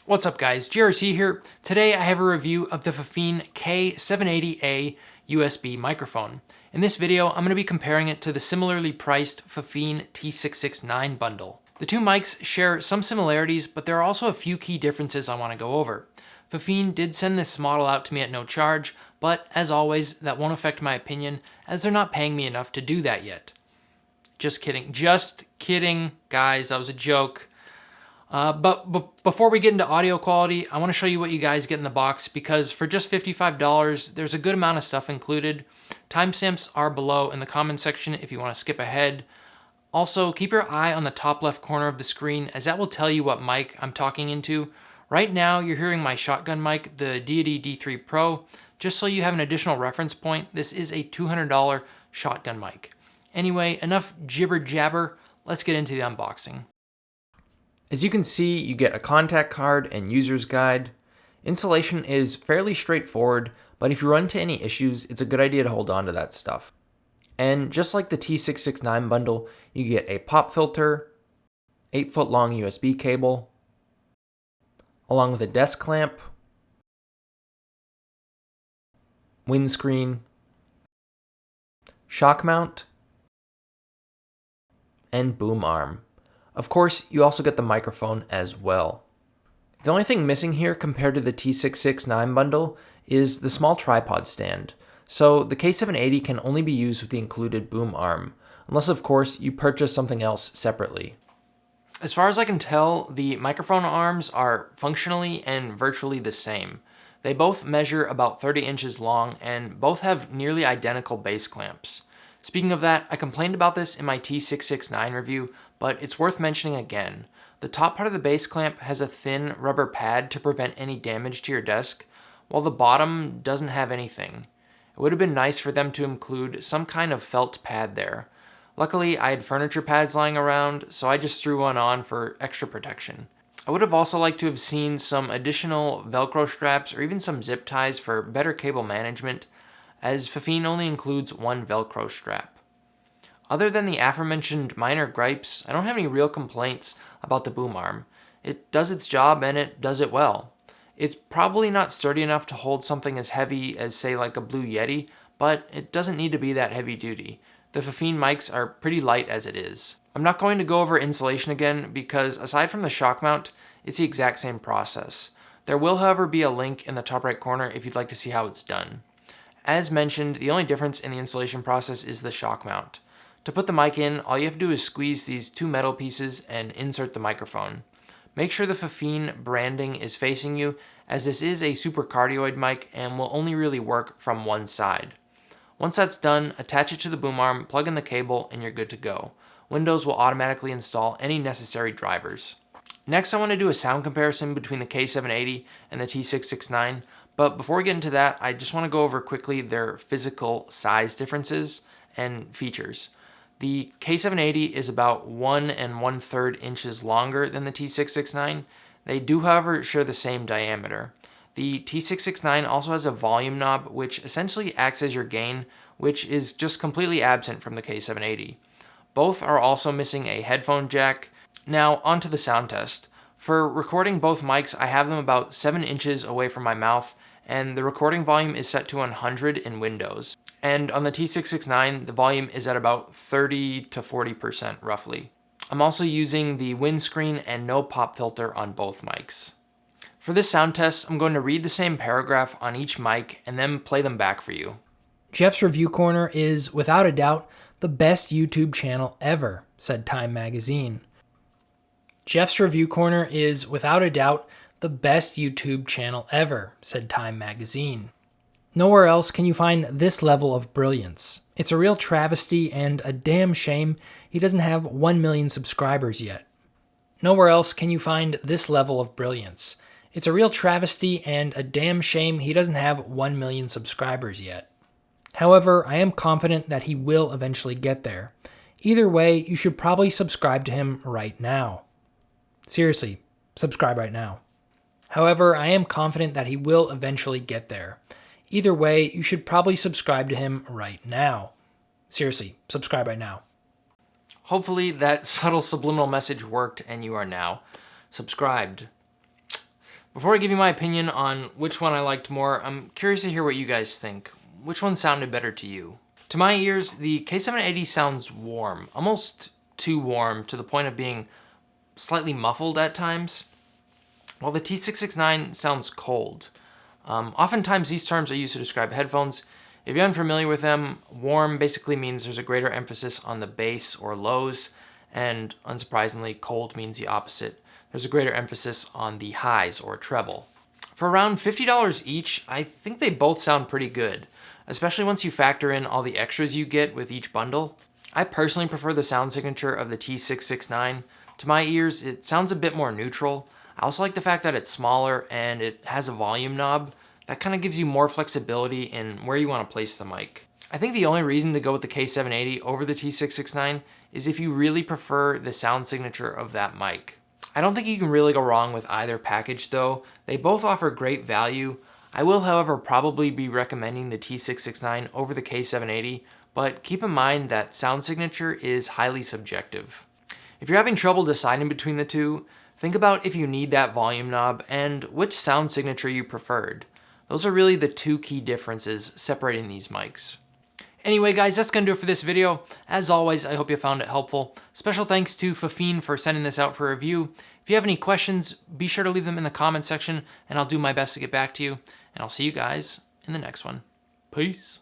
What's up guys, GRC here. Today I have a review of the FiFine K780A USB microphone. In this video, I'm going to be comparing it to the similarly priced FiFine T669 bundle. The two mics share some similarities, but there are also a few key differences I want to go over. FiFine did send this model out to me at no charge, but as always, that won't affect my opinion as they're not paying me enough to do that yet. Just kidding, guys, that was a joke. But before we get into audio quality, I want to show you what you guys get in the box because for just $55, there's a good amount of stuff included. Timestamps are below in the comments section if you want to skip ahead. Also, keep your eye on the top left corner of the screen as that will tell you what mic I'm talking into. Right now, you're hearing my shotgun mic, the Deity D3 Pro. Just so you have an additional reference point, this is a $200 shotgun mic. Anyway, enough jibber jabber, let's get into the unboxing. As you can see, you get a contact card and user's guide. Installation is fairly straightforward, but if you run into any issues, it's a good idea to hold on to that stuff. And just like the T669 bundle, you get a pop filter, 8-foot long USB cable, along with a desk clamp, windscreen, shock mount, and boom arm. Of course, you also get the microphone as well. The only thing missing here compared to the T669 bundle is the small tripod stand. So the K780 can only be used with the included boom arm, unless of course you purchase something else separately. As far as I can tell, the microphone arms are functionally and virtually the same. They both measure about 30 inches long and both have nearly identical base clamps. Speaking of that, I complained about this in my T669 review, but it's worth mentioning again. The top part of the base clamp has a thin rubber pad to prevent any damage to your desk, while the bottom doesn't have anything. It would have been nice for them to include some kind of felt pad there. Luckily, I had furniture pads lying around, so I just threw one on for extra protection. I would have also liked to have seen some additional Velcro straps or even some zip ties for better cable management, as FiFine only includes one Velcro strap. Other than the aforementioned minor gripes, I don't have any real complaints about the boom arm. It does its job and it does it well. It's probably not sturdy enough to hold something as heavy as, say, like a Blue Yeti, but it doesn't need to be that heavy duty. The FiFine mics are pretty light as it is. I'm not going to go over insulation again because aside from the shock mount, it's the exact same process. There will, however, be a link in the top right corner if you'd like to see how it's done. As mentioned, the only difference in the installation process is the shock mount. To put the mic in, all you have to do is squeeze these two metal pieces and insert the microphone. Make sure the FiFine branding is facing you, as this is a super cardioid mic and will only really work from one side. Once that's done, attach it to the boom arm, plug in the cable, and you're good to go. Windows will automatically install any necessary drivers. Next, I want to do a sound comparison between the K780 and the T669, but before we get into that, I just want to go over quickly their physical size differences and features. The K780 is about 1 1/3 inches longer than the T669. They do, however, share the same diameter. The T669 also has a volume knob, which essentially acts as your gain, which is just completely absent from the K780. Both are also missing a headphone jack. Now, onto the sound test. For recording both mics, I have them about 7 inches away from my mouth, and the recording volume is set to 100 in Windows. And on the T669, the volume is at about 30 to 40% roughly. I'm also using the windscreen and no pop filter on both mics. For this sound test, I'm going to read the same paragraph on each mic and then play them back for you. Jeff's Review Corner is, without a doubt, the best YouTube channel ever, said Time Magazine. Jeff's Review Corner is, without a doubt, the best YouTube channel ever, said Time Magazine. Nowhere else can you find this level of brilliance. It's a real travesty and a damn shame he doesn't have 1 million subscribers yet. Nowhere else can you find this level of brilliance. It's a real travesty and a damn shame he doesn't have 1 million subscribers yet. However, I am confident that he will eventually get there. Either way, you should probably subscribe to him right now. Seriously, subscribe right now. However, I am confident that he will eventually get there. Either way, you should probably subscribe to him right now. Seriously, subscribe right now. Hopefully that subtle subliminal message worked and you are now subscribed. Before I give you my opinion on which one I liked more, I'm curious to hear what you guys think. Which one sounded better to you? To my ears, the K780 sounds warm, almost too warm to the point of being slightly muffled at times, while the T669 sounds cold. Oftentimes these terms are used to describe headphones. If you're unfamiliar with them, warm basically means there's a greater emphasis on the bass or lows, and unsurprisingly, cold means the opposite. There's a greater emphasis on the highs or treble. For around $50 each, I think they both sound pretty good, especially once you factor in all the extras you get with each bundle. I personally prefer the sound signature of the T669. To my ears, it sounds a bit more neutral. I also like the fact that it's smaller and it has a volume knob. That kind of gives you more flexibility in where you want to place the mic. I think the only reason to go with the K780 over the T669 is if you really prefer the sound signature of that mic. I don't think you can really go wrong with either package though. They both offer great value. I will, however, probably be recommending the T669 over the K780, but keep in mind that sound signature is highly subjective. If you're having trouble deciding between the two, think about if you need that volume knob and which sound signature you preferred. Those are really the two key differences separating these mics. Anyway guys, that's going to do it for this video. As always, I hope you found it helpful. Special thanks to FiFine for sending this out for review. If you have any questions, be sure to leave them in the comment section and I'll do my best to get back to you. And I'll see you guys in the next one. Peace.